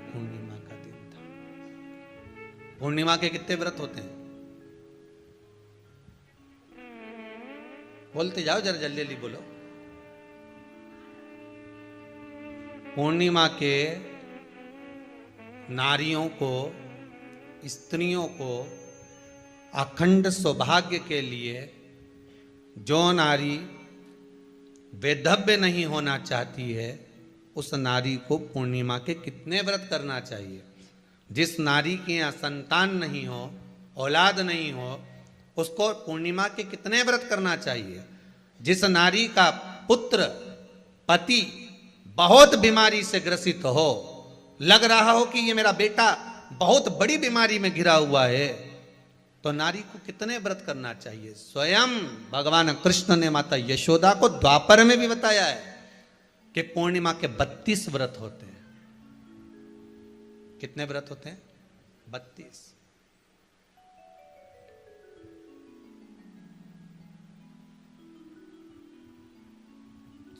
पूर्णिमा का दिन था। पूर्णिमा के कितने व्रत होते हैं? बोलते जाओ जरा, जल्दी जल्दी बोलो। पूर्णिमा के नारियों को, स्त्रियों को अखंड सौभाग्य के लिए, जो नारी वैधव्य नहीं होना चाहती है उस नारी को पूर्णिमा के कितने व्रत करना चाहिए। जिस नारी के यहाँ संतान नहीं हो, औलाद नहीं हो, उसको पूर्णिमा के कितने व्रत करना चाहिए। जिस नारी का पुत्र, पति बहुत बीमारी से ग्रसित हो, लग रहा हो कि ये मेरा बेटा बहुत बड़ी बीमारी में घिरा हुआ है, तो नारी को कितने व्रत करना चाहिए। स्वयं भगवान कृष्ण ने माता यशोदा को द्वापर में भी बताया है कि पूर्णिमा के 32 व्रत होते हैं। कितने व्रत होते हैं? 32।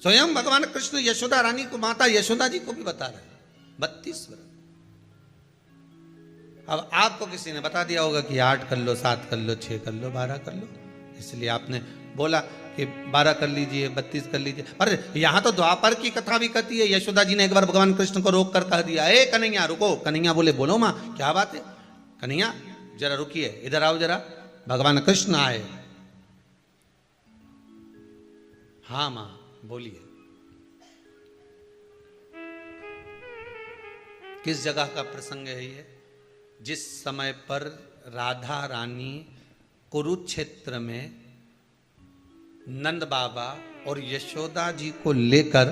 स्वयं भगवान कृष्ण यशोदा रानी को, माता यशोदा जी को भी बता रहे हैं 32 व्रत। अब आपको किसी ने बता दिया होगा कि 8 कर लो, 7 कर लो, 6 कर लो, 12 कर लो, इसलिए आपने बोला कि 12 कर लीजिए, 32 कर लीजिए। अरे यहां तो द्वापर की कथा भी कहती है। यशोदा जी ने एक बार भगवान कृष्ण को रोक कर कह दिया, ए कन्हैया रुको। कन्हैया बोले, बोलो माँ क्या बात है। कन्हैया जरा रुकिए, इधर आओ जरा। भगवान कृष्ण आए। हाँ माँ बोलिए। किस जगह का प्रसंग है ये? जिस समय पर राधा रानी कुरुक्षेत्र में नंद बाबा और यशोदा जी को लेकर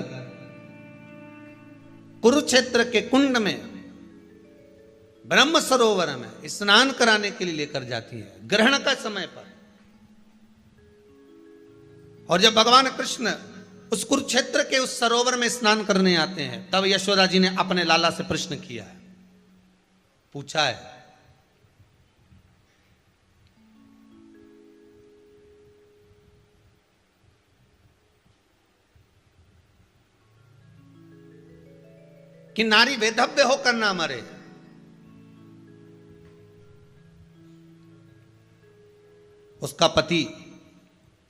कुरुक्षेत्र के कुंड में, ब्रह्म सरोवर में स्नान कराने के लिए लेकर जाती है, ग्रहण का समय पर। और जब भगवान कृष्ण उस कुरुक्षेत्र के उस सरोवर में स्नान करने आते हैं, तब यशोदा जी ने अपने लाला से प्रश्न किया है, पूछा है कि नारी वैधव्य होकर ना मरे। उसका पति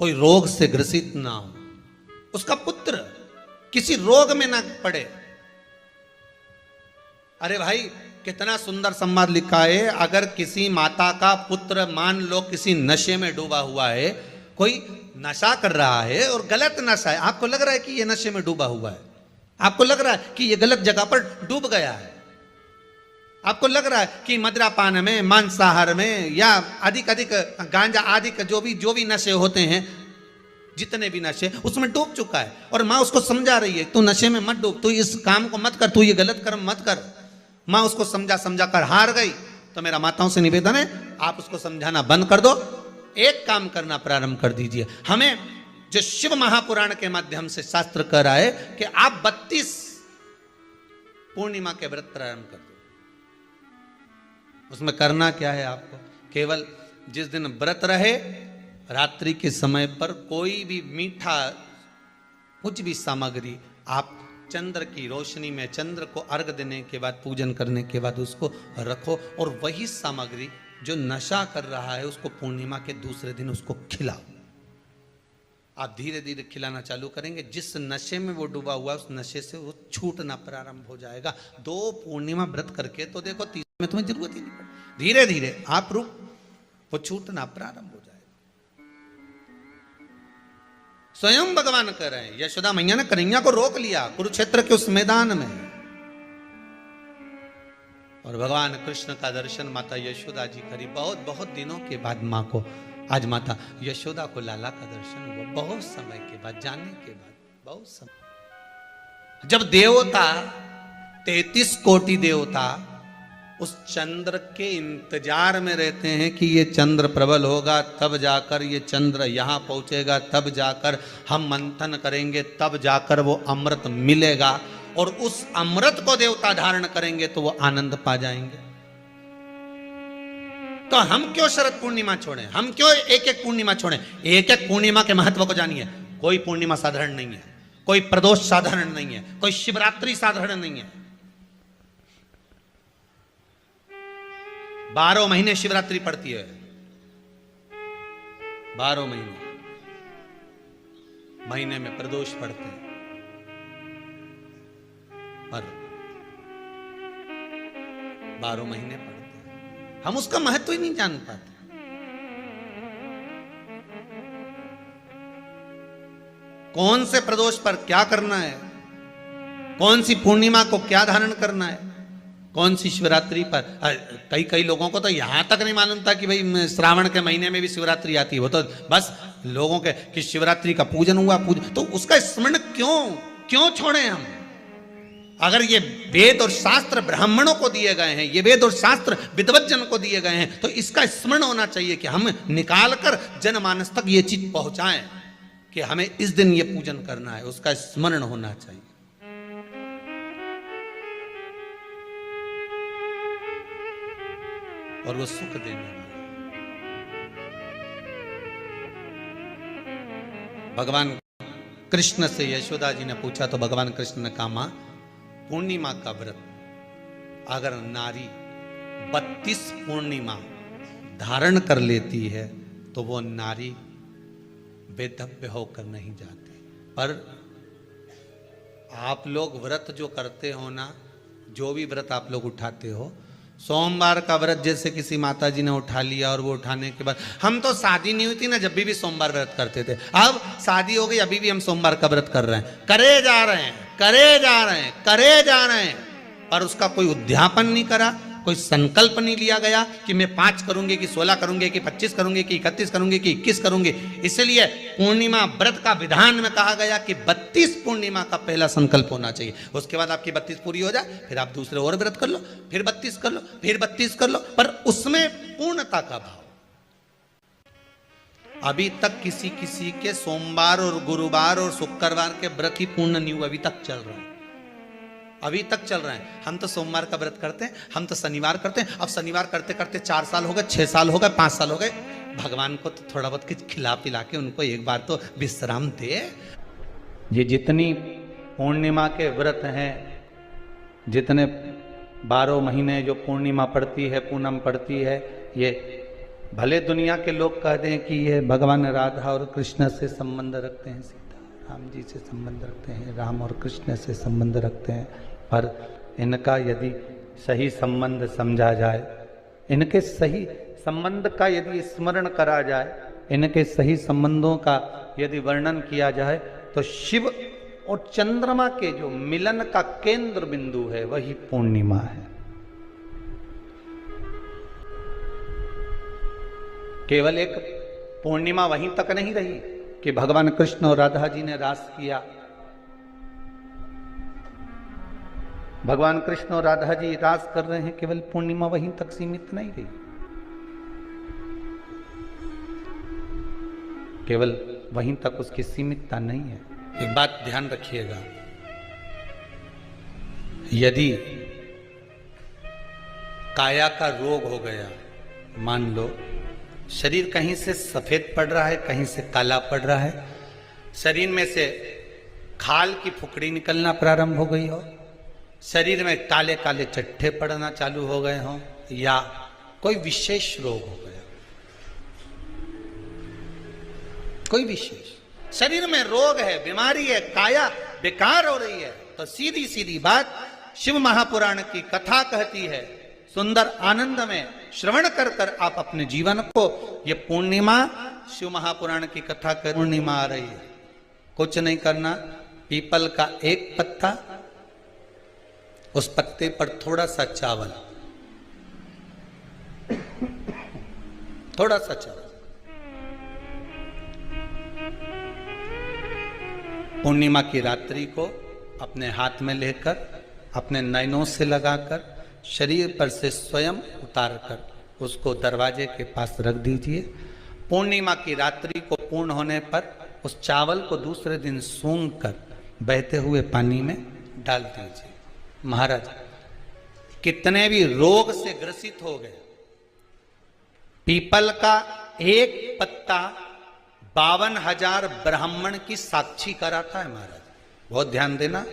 कोई रोग से ग्रसित ना हो, उसका पुत्र किसी रोग में ना पड़े। अरे भाई कितना सुंदर संवाद लिखा है। अगर किसी माता का पुत्र मान लो किसी नशे में डूबा हुआ है, कोई नशा कर रहा है और गलत नशा है, आपको लग रहा है कि ये नशे में डूबा हुआ है, आपको लग रहा है कि ये गलत जगह पर डूब गया है, आपको लग रहा है कि मदिरापान में, मांसाहार में या अधिक गांजा आदि का जो भी नशे होते हैं, जितने भी नशे, उसमें डूब चुका है। और माँ उसको समझा रही है, तू नशे में मत डूब, तू इस काम को मत कर, तू ये गलत कर्म मत कर। माँ उसको समझा कर हार गई। तो मेरा माताओं से निवेदन है, आप उसको समझाना बंद कर दो, एक काम करना प्रारंभ कर दीजिए। हमें जो शिव महापुराण के माध्यम से शास्त्र कह रहा है कि आप 32 पूर्णिमा के व्रत प्रारंभ कर दो। उसमें करना क्या है आपको? केवल जिस दिन व्रत रहे, रात्रि के समय पर कोई भी मीठा कुछ भी सामग्री आप चंद्र की रोशनी में, चंद्र को अर्घ देने के बाद, पूजन करने के बाद उसको रखो, और वही सामग्री जो नशा कर रहा है उसको पूर्णिमा के दूसरे दिन उसको खिलाओ। आप धीरे धीरे खिलाना चालू करेंगे, जिस नशे में वो डूबा हुआ उस नशे से वो छूटना प्रारंभ हो जाएगा। 2 पूर्णिमा व्रत करके तो देखो, 3 में तुम्हें जरूरत ही नहीं पड़ेगी। धीरे धीरे आप रुक, वो छूटना प्रारंभ हो जाएगा। स्वयं भगवान कह रहे हैं, यशोदा मैया ने कन्हैया को रोक लिया कुरुक्षेत्र के उस मैदान में, और भगवान कृष्ण का दर्शन माता यशोदा जी करी। बहुत बहुत दिनों के बाद माँ को, आज माता यशोदा को लाला का दर्शन हुआ, बहुत समय के बाद, जाने के बाद, बहुत समय। जब देवता 33 कोटि देवता उस चंद्र के इंतजार में रहते हैं कि ये चंद्र प्रबल होगा, तब जाकर ये चंद्र यहां पहुंचेगा, तब जाकर हम मंथन करेंगे, तब जाकर वो अमृत मिलेगा, और उस अमृत को देवता धारण करेंगे तो वो आनंद पा जाएंगे। तो हम क्यों शरद पूर्णिमा छोड़ें? हम क्यों एक एक पूर्णिमा छोड़ें? एक एक पूर्णिमा के महत्व को जानिए। कोई पूर्णिमा साधारण नहीं है, कोई प्रदोष साधारण नहीं है, कोई शिवरात्रि साधारण नहीं है। 12 महीने शिवरात्रि पड़ती है, 12 महीने में प्रदोष पड़ते हैं, पर 12 महीने पड़ते हैं। हम उसका महत्व ही नहीं जान पाते। कौन से प्रदोष पर क्या करना है, कौन सी पूर्णिमा को क्या धारण करना है, कौन सी शिवरात्रि पर। कई लोगों को तो यहां तक नहीं मालूम था कि भाई श्रावण के महीने में भी शिवरात्रि आती है। वो तो बस लोगों के कि शिवरात्रि का पूजन हुआ, तो उसका स्मरण क्यों छोड़े हम? अगर ये वेद और शास्त्र ब्राह्मणों को दिए गए हैं, ये वेद और शास्त्र विद्वत जन को दिए गए हैं, तो इसका स्मरण होना चाहिए कि हम निकाल कर जनमानस तक ये चीज पहुंचाएं कि हमें इस दिन ये पूजन करना है। उसका स्मरण होना चाहिए। और वो सुख देने वाला। भगवान कृष्ण से यशोदा जी ने पूछा तो भगवान कृष्ण ने कहा, मां, पूर्णिमा का व्रत अगर नारी 32 पूर्णिमा धारण कर लेती है तो वो नारी बेधव्य होकर नहीं जाती। पर आप लोग व्रत जो करते हो ना, जो भी व्रत आप लोग उठाते हो, सोमवार का व्रत जैसे किसी माता जी ने उठा लिया और वो उठाने के बाद, हम तो शादी नहीं हुई थी ना जब भी सोमवार व्रत करते थे, अब शादी हो गई अभी भी हम सोमवार का व्रत कर रहे हैं, करे जा रहे हैं, पर उसका कोई उद्यापन नहीं करा, कोई संकल्प नहीं लिया गया कि मैं 5 करूंगी कि 16 करूंगी कि 25 करूंगी कि 31 करूंगी कि 21 करूंगी। इसलिए पूर्णिमा व्रत का विधान में कहा गया कि 32 पूर्णिमा का पहला संकल्प होना चाहिए। उसके बाद आपकी 32 पूरी हो जाए, फिर आप दूसरे और व्रत कर लो, फिर 32 कर लो, फिर 32 कर लो, पर उसमें पूर्णता का भाव। अभी तक किसी के सोमवार और गुरुवार और शुक्रवार के व्रत ही पूर्ण नहीं हुआ, अभी तक चल रहा है, अभी तक चल रहे हैं। हम तो सोमवार का व्रत करते हैं, हम तो शनिवार करते हैं, अब शनिवार करते करते 4 साल हो गए, 6 साल हो गए, 5 साल हो गए। भगवान को तो थोड़ा बहुत कुछ खिला पिला के उनको एक बार तो विश्राम दे। ये जितनी पूर्णिमा के व्रत हैं, जितने 12 महीने जो पूर्णिमा पड़ती है, पूनम पड़ती है, ये भले दुनिया के लोग कहते हैं कि ये भगवान राधा और कृष्ण से संबंध रखते हैं, सीता राम जी से संबंध रखते हैं, राम और कृष्ण से संबंध रखते हैं, पर इनका यदि सही संबंध समझा जाए, इनके सही संबंध का यदि स्मरण करा जाए, इनके सही संबंधों का यदि वर्णन किया जाए, तो शिव और चंद्रमा के जो मिलन का केंद्र बिंदु है वही पूर्णिमा है। केवल एक पूर्णिमा वहीं तक नहीं रही कि भगवान कृष्ण और राधा जी ने रास किया। भगवान कृष्ण और राधा जी रास कर रहे हैं, केवल पूर्णिमा वहीं तक सीमित नहीं रही। केवल वहीं तक उसकी सीमितता नहीं है। एक बात ध्यान रखिएगा, यदि काया का रोग हो गया, मान लो शरीर कहीं से सफेद पड़ रहा है, कहीं से काला पड़ रहा है, शरीर में से खाल की फुकड़ी निकलना प्रारंभ हो गई हो, शरीर में काले काले चट्टे पड़ना चालू हो गए हों, या कोई विशेष रोग हो गया, कोई विशेष शरीर में रोग है, बीमारी है, काया बेकार हो रही है, तो सीधी सीधी बात शिव महापुराण की कथा कहती है, सुंदर आनंद में श्रवण कर कर आप अपने जीवन को, ये पूर्णिमा शिव महापुराण की कथा कर पूर्णिमा आ रही है, कुछ नहीं करना, पीपल का एक पत्ता, उस पत्ते पर थोड़ा सा चावल, थोड़ा सा चावल, पूर्णिमा की रात्रि को अपने हाथ में लेकर अपने नयनों से लगाकर शरीर पर से स्वयं उतार कर उसको दरवाजे के पास रख दीजिए। पूर्णिमा की रात्रि को पूर्ण होने पर उस चावल को दूसरे दिन सूंघ कर बहते हुए पानी में डाल दीजिए। महाराज कितने भी रोग से ग्रसित हो गए, पीपल का एक पत्ता 52,000 ब्राह्मण की साक्षी कराता है। महाराज बहुत ध्यान देना,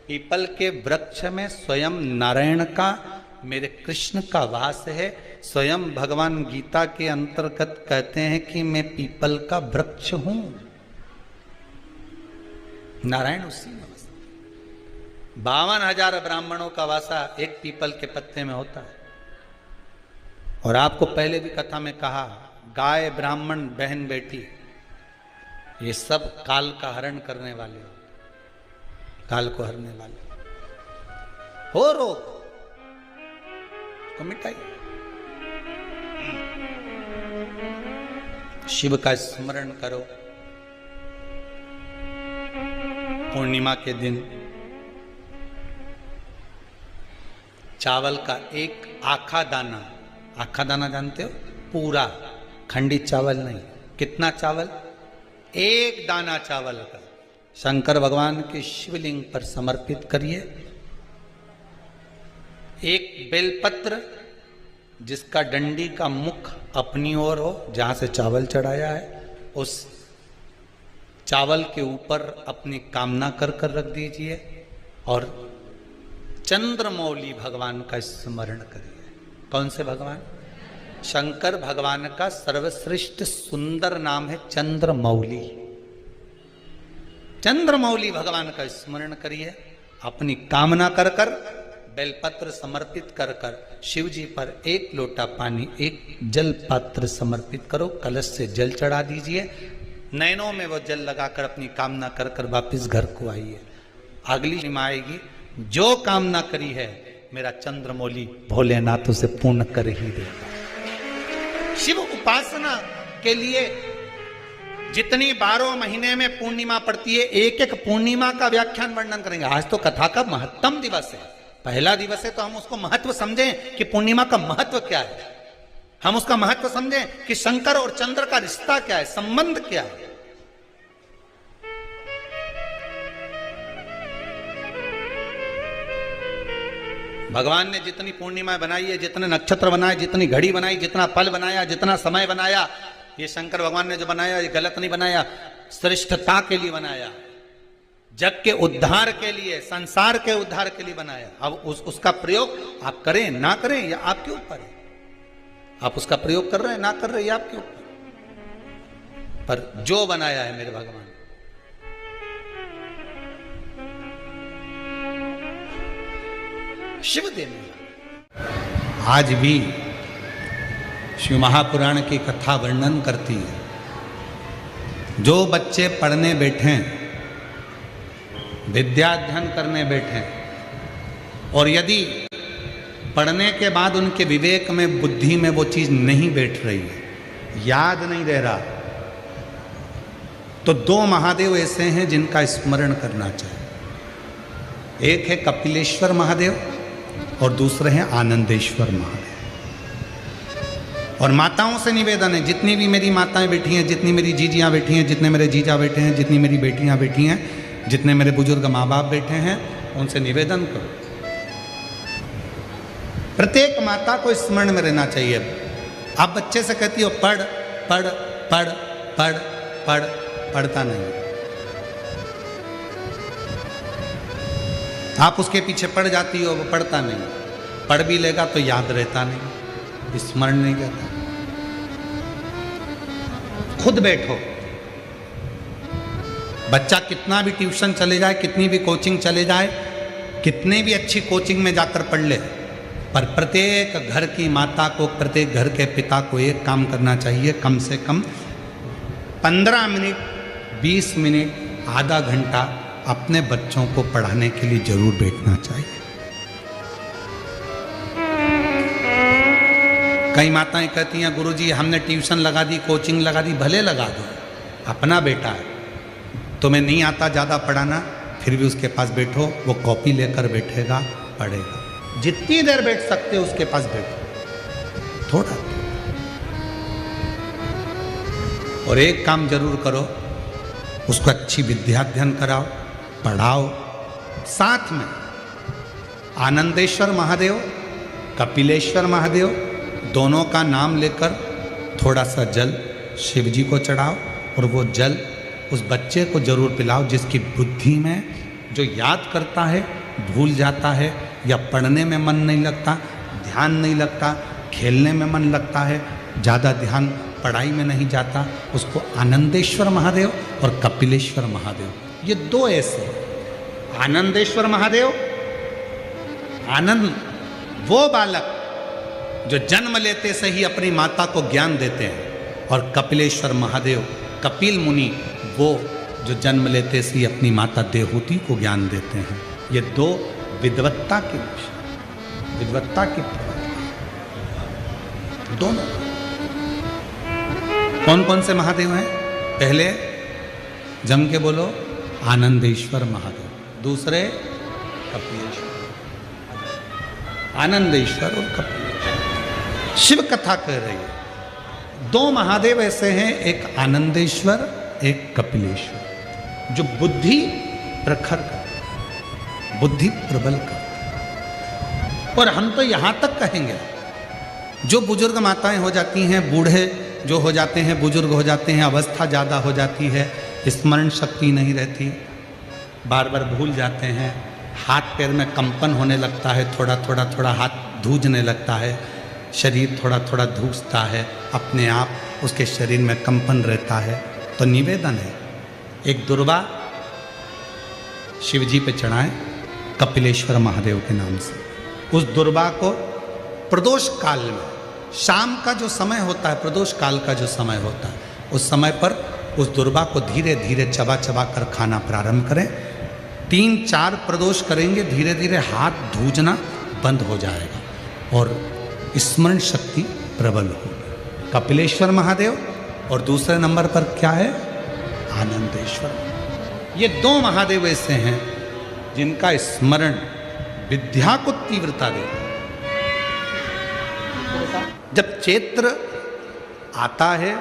पीपल के वृक्ष में स्वयं नारायण का, मेरे कृष्ण का वास है। स्वयं भगवान गीता के अंतर्गत कहते हैं कि मैं पीपल का वृक्ष हूं, नारायण उसी में 52,000 ब्राह्मणों का वासा एक पीपल के पत्ते में होता है। और आपको पहले भी कथा में कहा, गाय, ब्राह्मण, बहन, बेटी, ये सब काल का हरण करने वाले हो, काल को हरने वाले हो, रोग को मिटाइए। शिव का स्मरण करो। पूर्णिमा के दिन चावल का एक आखा दाना, आखा दाना जानते हो, पूरा खंडित चावल नहीं, कितना चावल, एक दाना चावल का शंकर भगवान के शिवलिंग पर समर्पित करिए। एक बेलपत्र जिसका डंडी का मुख अपनी ओर हो, जहां से चावल चढ़ाया है, उस चावल के ऊपर अपनी कामना कर कर रख दीजिए और चंद्रमौली भगवान का स्मरण करिए। कौन से भगवान? शंकर भगवान का सर्वश्रेष्ठ सुंदर नाम है चंद्रमौली। चंद्रमौली भगवान का स्मरण करिए, अपनी कामना कर कर बेलपत्र समर्पित कर कर शिव जी पर एक लोटा पानी, एक जल पात्र समर्पित करो, कलश से जल चढ़ा दीजिए, नैनों में वो जल लगाकर अपनी कामना कर कर वापिस घर को आइए। अगली निमा आएगी, जो कामना करी है मेरा चंद्रमौली भोलेनाथ उसे पूर्ण कर ही देगा। शिव उपासना के लिए जितनी 12 महीने में पूर्णिमा पड़ती है, एक एक पूर्णिमा का व्याख्यान वर्णन करेंगे। आज तो कथा का महत्तम दिवस है, पहला दिवस है, तो हम उसको महत्व समझें कि पूर्णिमा का महत्व क्या है, हम उसका महत्व समझें कि शंकर और चंद्र का रिश्ता क्या है, संबंध क्या है। भगवान ने जितनी पूर्णिमा बनाई है, जितने नक्षत्र बनाए, जितनी घड़ी बनाई, जितना पल बनाया, जितना समय बनाया, ये शंकर भगवान ने जो बनाया ये गलत नहीं बनाया, श्रेष्ठता के लिए बनाया, जग के उद्धार के लिए, संसार के उद्धार के लिए बनाया। अब उसका प्रयोग आप करें ना करें या आपके ऊपर है, आप उसका प्रयोग कर रहे हैं ना कर रहे हैं, आपके ऊपर, पर जो बनाया है मेरे भगवान, शिव देने। आज भी शिव महापुराण की कथा वर्णन करती है, जो बच्चे पढ़ने बैठे, विद्याध्ययन करने बैठे, और यदि पढ़ने के बाद उनके विवेक में, बुद्धि में वो चीज नहीं बैठ रही है, याद नहीं रह रहा, तो 2 महादेव ऐसे हैं जिनका स्मरण करना चाहिए। एक है कपिलेश्वर महादेव और दूसरे हैं आनंदेश्वर महादेव। और माताओं से निवेदन है, जितनी भी मेरी माताएं बैठी हैं, जितनी मेरी जीजियां बैठी हैं, जितने मेरे जीजा बैठे हैं, जितनी मेरी बेटियां बैठी हैं, जितने मेरे बुजुर्ग माँ बाप बैठे हैं, उनसे निवेदन करो, प्रत्येक माता को स्मरण में रहना चाहिए। आप बच्चे से कहती हो पढ़ पढ़ पढ़ पढ़ पढ़, पढ़ता नहीं, आप उसके पीछे पड़ जाती हो, वो पढ़ता नहीं, पढ़ भी लेगा तो याद रहता नहीं, स्मरण नहीं रहता। खुद बैठो, बच्चा कितना भी ट्यूशन चले जाए, कितनी भी कोचिंग चले जाए, कितने भी अच्छी कोचिंग में जाकर पढ़ ले, पर प्रत्येक घर की माता को, प्रत्येक घर के पिता को एक काम करना चाहिए, कम से कम 15 मिनट, 20 मिनट, आधा घंटा अपने बच्चों को पढ़ाने के लिए जरूर बैठना चाहिए। कई माताएं कहती हैं गुरुजी हमने ट्यूशन लगा दी, कोचिंग लगा दी, भले लगा दो, अपना बेटा है, तुम्हें नहीं आता ज़्यादा पढ़ाना, फिर भी उसके पास बैठो, वो कॉपी लेकर बैठेगा, पढ़ेगा। जितनी देर बैठ सकते हो उसके पास बैठो थोड़ा। और एक काम जरूर करो, उसको अच्छी विद्या अध्ययन कराओ, पढ़ाओ। साथ में आनंदेश्वर महादेव, कपिलेश्वर महादेव, दोनों का नाम लेकर थोड़ा सा जल शिव जी को चढ़ाओ, और वो जल उस बच्चे को जरूर पिलाओ जिसकी बुद्धि में, जो याद करता है भूल जाता है, या पढ़ने में मन नहीं लगता, ध्यान नहीं लगता, खेलने में मन लगता है, ज़्यादा ध्यान पढ़ाई में नहीं जाता, उसको आनंदेश्वर महादेव और कपिलेश्वर महादेव, ये दो ऐसे। आनंदेश्वर महादेव, आनंद वो बालक जो जन्म लेते से ही अपनी माता को ज्ञान देते हैं, और कपिलेश्वर महादेव, कपिल मुनि, वो जो जन्म लेते से ही अपनी माता देवहूति को ज्ञान देते हैं। ये दो विद्वत्ता के विषय, विद्वत्ता की दोनों। कौन कौन से महादेव हैं? पहले जम के बोलो, आनंदेश्वर महादेव। दूसरे कपिलेश्वर, आनंदेश्वर और कपिलेश्वर। शिव कथा कह रही है, दो महादेव ऐसे हैं, एक आनंदेश्वर, एक कपिलेश्वर, जो बुद्धि प्रखर कर, बुद्धि प्रबल कर। और हम तो यहां तक कहेंगे, जो बुजुर्ग माताएं हो जाती हैं, बूढ़े जो हो जाते हैं, बुजुर्ग हो जाते हैं, अवस्था ज़्यादा हो जाती है, स्मरण शक्ति नहीं रहती, बार बार भूल जाते हैं, हाथ पैर में कंपन होने लगता है, थोड़ा थोड़ा थोड़ा हाथ धूजने लगता है, शरीर थोड़ा थोड़ा धूजता है, अपने आप उसके शरीर में कंपन रहता है। तो निवेदन है, एक दुर्वा शिव जी पे चढ़ाएं कपिलेश्वर महादेव के नाम से। उस दुर्वा को प्रदोष काल में, शाम का जो समय होता है, प्रदोष काल का जो समय होता है, उस समय पर उस दुर्वा को धीरे धीरे चबा चबा कर खाना प्रारंभ करें। 3-4 प्रदोष करेंगे, धीरे धीरे हाथ धूजना बंद हो जाएगा और स्मरण शक्ति प्रबल होगी। कपिलेश्वर महादेव, और दूसरे नंबर पर क्या है? आनंदेश्वर। ये दो महादेव ऐसे हैं जिनका स्मरण विद्या को तीव्रता देता है। जब चैत्र आता है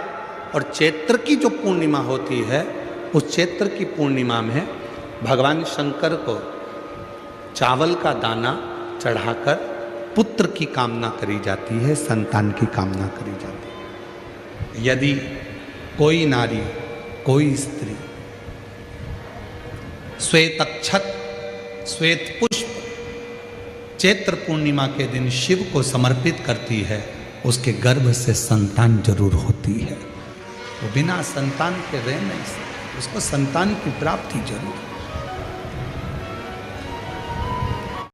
और चैत्र की जो पूर्णिमा होती है, उस चैत्र की पूर्णिमा में भगवान शंकर को चावल का दाना चढ़ाकर पुत्र की कामना करी जाती है, संतान की कामना करी जाती है। यदि कोई नारी, कोई स्त्री श्वेत अक्षत, श्वेत पुष्प चैत्र पूर्णिमा के दिन शिव को समर्पित करती है, उसके गर्भ से संतान जरूर होती है। वो बिना संतान के रह नहीं सकती, उसको संतान की प्राप्ति जरूर है।